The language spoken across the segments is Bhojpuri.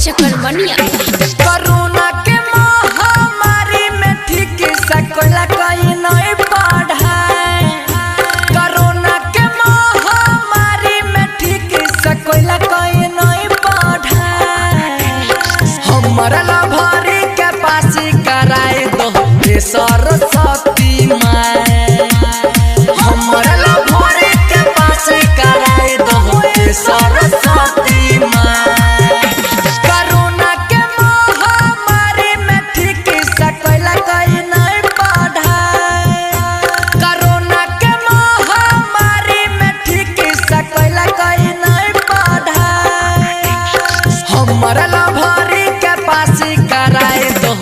चकरबनिया। कोरोना के महामारी में ठीक से कोला कोई नहीं पढ़ाए। कोरोना के महामारी में ठीक से कोला कोई नहीं पढ़ाए। हमारा लाभारी के पास कराए दो सरस्वती माँ। हमारा लाभारी के पास कराए दो सरस्वती माँ। कोरोना के महामारी में ठीक से कोला कोई नहीं पढ़ाए। कोरोना के महामारी में ठीक से कोला कोई नहीं पढ़ाए। हमारा लाभारी के पास कराए दो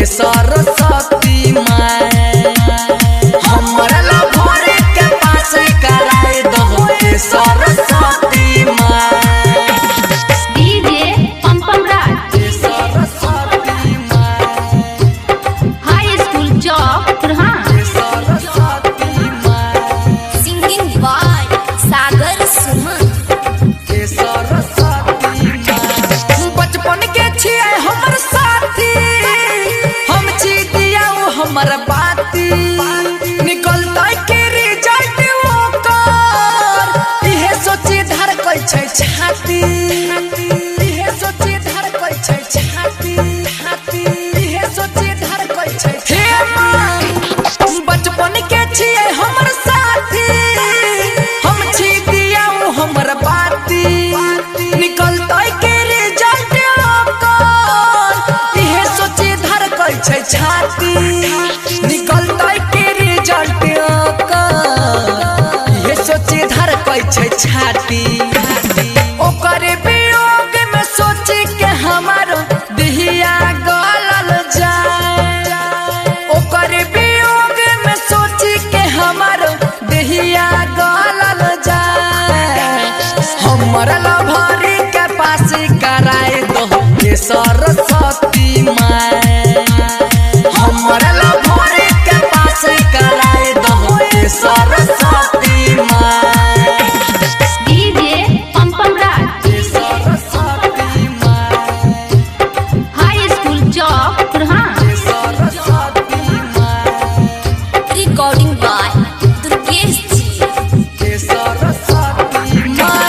सरस्वती माँ। हमारा लाभारी के पास कराए दो सरस्वती माँ। हमर बाती निकलता के रिजल्ट ओकर इहे सोची धर कोई छै छाती। इहे सोची धर कोई छै छाती। इहे सोची धर कोई छै हे मां बचपन के छिए हमर साथी। हम छी दिया हमर बाती निकलता के रिजल्ट ओकर इहे सोची धर कोई छै छाती। निकलता के रिजल्ट ये सोची धर कोई छै छाती। ओकर वियोग में सोची के हमारो दिहिया गलल जाए। ओकर वियोग में सोची के हमारो दिहिया गलल जाए। हमारा लाभारी के पास कराए दो सरस्वती माँ। हमारा लाभारी के पास कराए दो सरस्वती माँ। सरस्वती माँ। सरस्वती माँ। रिकॉर्डिंग बाय दुर्गेश जी। सरस्वती माँ।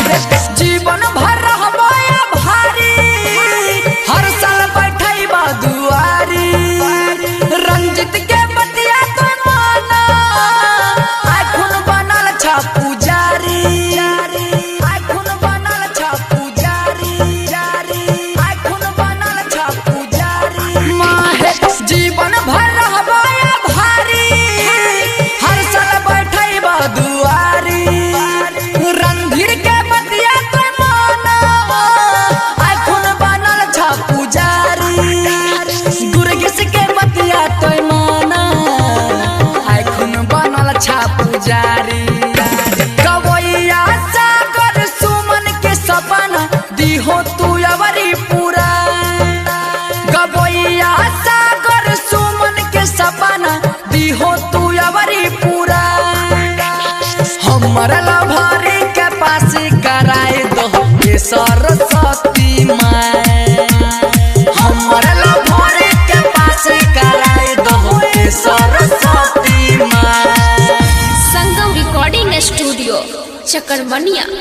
जीवन भर रहबया भारी हर साल बैठैबा दुआरी। रंजित के बतिया तो माना आखुन बनल छ पुजारी। आखुन बनल छ पुजारी। आखुन बनल छ पुजारी। माहे जीवन भर रहबया भारी हर साल बैठैबा दुआरी। रणधीर के बतिया तो माना आखुन बनल छ पुजारी। दुर्गेश के बतिया तो माना आखुन बनल छ पुजारी। गवैया सागर सुमन के सपना दिहो तू अवरी पूरा। गवैया सागर सुमन के सपना दिहो तू अवरी पूरा। हमारा लाभारी के पास कराए दो सरस्वती माँ। हमारा लाभारी के पास कराए दो सरस्वती माँ। संगम रिकॉर्डिंग स्टूडियो चकरबनिया।